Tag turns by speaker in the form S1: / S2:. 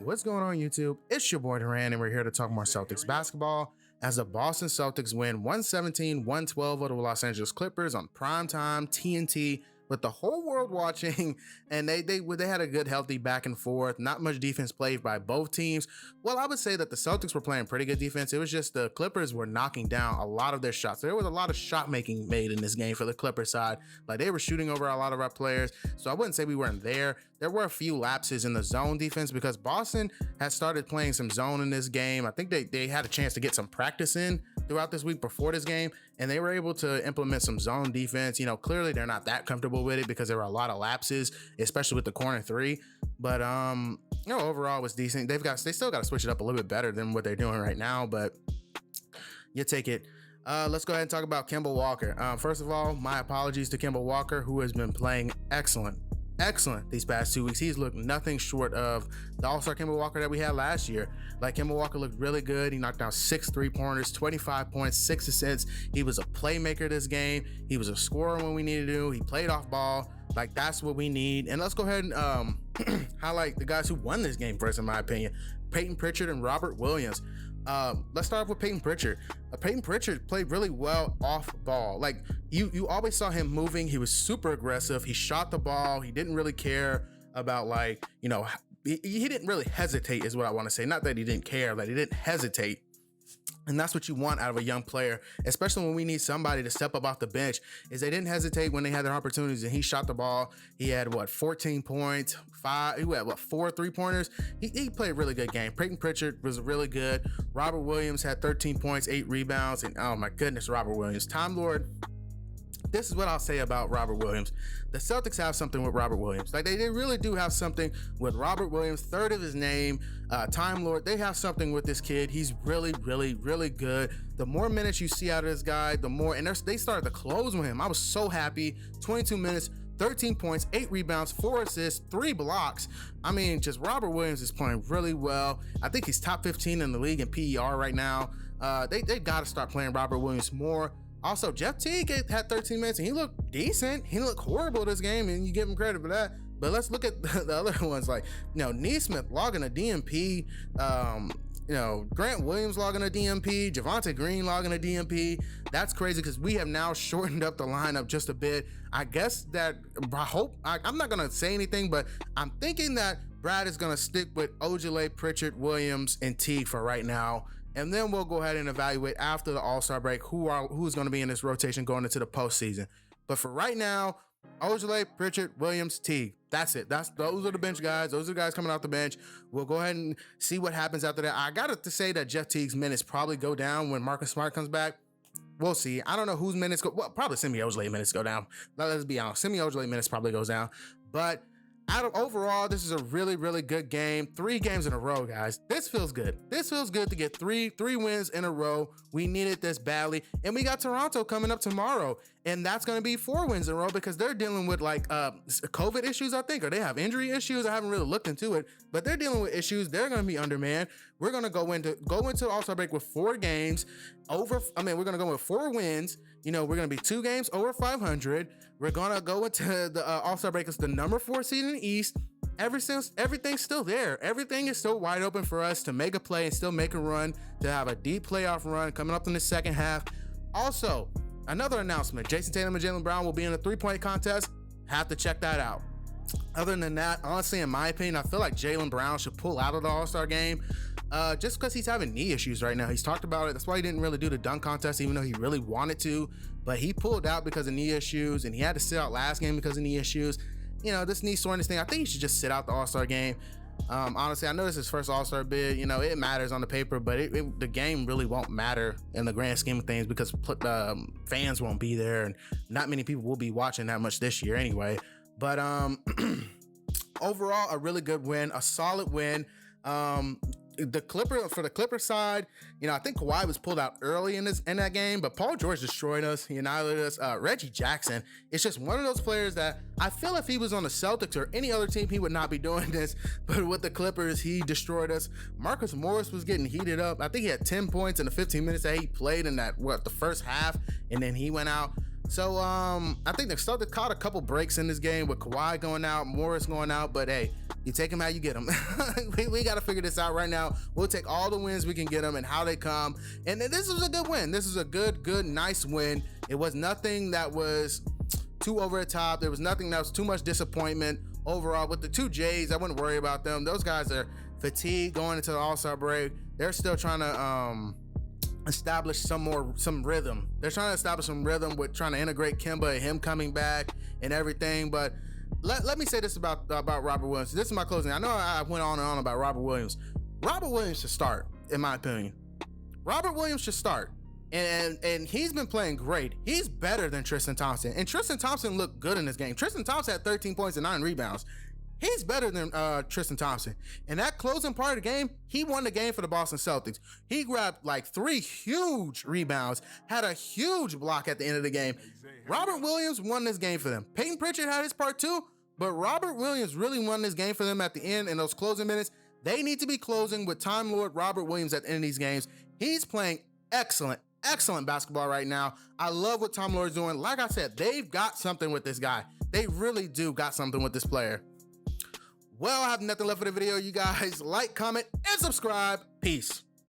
S1: What's going on, YouTube? It's your boy Duran, and we're here to talk more Celtics basketball as the Boston Celtics win 117-112 over the Los Angeles Clippers on primetime TNT with the whole world watching, and they had a good, healthy back and forth. Not much defense played by both teams. Well, I would say that the Celtics were playing pretty good defense. It was just the Clippers were knocking down a lot of their shots. There was a lot of shot making made in this game for the Clippers side. Like, they were shooting over a lot of our players, so I wouldn't say we weren't there. There were a few lapses in the zone defense because Boston has started playing some zone in this game. I think they had a chance to get some practice in throughout this week before this game, and they were able to implement some zone defense. Clearly they're not that comfortable with it because there were a lot of lapses, especially with the corner three. But overall it was decent. They still got to switch it up a little bit better than what they're doing right now, but you take it. Let's go ahead and talk about Kemba Walker. First of all, my apologies to Kemba Walker, who has been playing excellent these past 2 weeks. He's looked nothing short of the all-star Kemba Walker that we had last year. Like, Kemba Walker looked really good. He knocked down 6 3-pointers, 25 points, 6 assists. He was a playmaker this game. He was a scorer when we needed to. He played off ball. Like, that's what we need. And let's go ahead and highlight the guys who won this game first, in my opinion. Peyton Pritchard and Robert Williams. Let's start off with Peyton Pritchard. Peyton Pritchard played really well off ball. Like, you always saw him moving. He was super aggressive. He shot the ball. He didn't really care about, he didn't really hesitate is what I want to say. Not that he didn't care, but he didn't hesitate. And that's what you want out of a young player, especially when we need somebody to step up off the bench, is they didn't hesitate when they had their opportunities, and he shot the ball. He had 14 points, 4 3-pointers. He played a really good game. Peyton Pritchard was really good. Robert Williams had 13 points, 8 rebounds, and oh my goodness, Robert Williams. Time Lord. This is what I'll say about Robert Williams. The Celtics have something with Robert Williams. Like, they really do have something with Robert Williams, third of his name, Time Lord. They have something with this kid. He's really, really, really good. The more minutes you see out of this guy, the more, and they started to close with him. I was so happy. 22 minutes, 13 points, 8 rebounds, 4 assists, 3 blocks. I mean, just Robert Williams is playing really well. I think he's top 15 in the league in PER right now. They got to start playing Robert Williams more. Also, Jeff Teague had 13 minutes and he looked decent. He looked horrible this game, and you give him credit for that. But let's look at the other ones, like, Neesmith logging a DMP, Grant Williams logging a DMP, Javonte Green logging a DMP. That's crazy because we have now shortened up the lineup just a bit. I guess that I'm not going to say anything, but I'm thinking that Brad is going to stick with Ojale, Pritchard, Williams, and Teague for right now. And then we'll go ahead and evaluate after the All-Star break who's going to be in this rotation going into the postseason. But for right now, Ojale, Pritchard, Williams, Teague. That's it. Those are the bench guys. Those are the guys coming off the bench. We'll go ahead and see what happens after that. I got to say that Jeff Teague's minutes probably go down when Marcus Smart comes back. We'll see. I don't know whose minutes go. Well, probably Semi Ojale minutes go down. Let's be honest. Semi Ojale minutes probably goes down. But overall, this is a really, really good game. 3 games in a row, guys. This feels good. This feels good to get three wins in a row. We needed this badly. And we got Toronto coming up tomorrow. And that's going to be 4 wins in a row because they're dealing with COVID issues, I think, or they have injury issues. I haven't really looked into it, but they're dealing with issues. They're going to be undermanned. We're going to go into All-Star break with 4 games we're going to go with 4 wins. We're going to be 2 games over 500. We're going to go into the All-Star break as the number 4 seed in the East. Everything's still there. Everything is still wide open for us to make a play and still make a run, to have a deep playoff run coming up in the second half. Also, another announcement, Jason Tatum and Jaylen Brown will be in a 3-point contest. Have to check that out. Other than that, honestly, in my opinion, I feel like Jaylen Brown should pull out of the All-Star game just because he's having knee issues right now. He's talked about it. That's why he didn't really do the dunk contest, even though he really wanted to. But he pulled out because of knee issues, and he had to sit out last game because of knee issues. This knee soreness thing, I think he should just sit out the All-Star game. Honestly, I know this is his first All-Star bid. It matters on the paper, but the game really won't matter in the grand scheme of things because fans won't be there, and not many people will be watching that much this year anyway. But overall, a really good win, a solid win. For the Clipper side, I think Kawhi was pulled out early in that game, but Paul George destroyed us. He annihilated us. Reggie Jackson is just one of those players that I feel if he was on the Celtics or any other team, he would not be doing this. But with the Clippers, he destroyed us. Marcus Morris was getting heated up. I think he had 10 points in the 15 minutes that he played in the first half, and then he went out. So I think the Celtics caught a couple breaks in this game with Kawhi going out, Morris going out, but hey, You take them how you get them. we got to figure this out right now. We'll take all the wins we can get them and how they come. And this was a good win. This is a good, nice win. It was nothing that was too over the top. There was nothing that was too much disappointment overall. With the two Jays, I wouldn't worry about them. Those guys are fatigued going into the All-Star break. They're still trying to establish some rhythm. They're trying to establish some rhythm with trying to integrate Kemba and him coming back and everything. But let me say this about Robert Williams. This is my closing. I know I went on and on about Robert Williams. Robert Williams should start, in my opinion. Robert Williams should start. And he's been playing great. He's better than Tristan Thompson. And Tristan Thompson looked good in this game. Tristan Thompson had 13 points and 9 rebounds. He's better than Tristan Thompson. And that closing part of the game, he won the game for the Boston Celtics. He grabbed like 3 huge rebounds, had a huge block at the end of the game. Robert Williams won this game for them. Peyton Pritchard had his part too, but Robert Williams really won this game for them at the end in those closing minutes. They need to be closing with Time Lord Robert Williams at the end of these games. He's playing excellent basketball right now. I love what Time Lord's doing. Like I said, they've got something with this guy. They really do got something with this player. Well, I have nothing left for the video. You guys like, comment, and subscribe. Peace.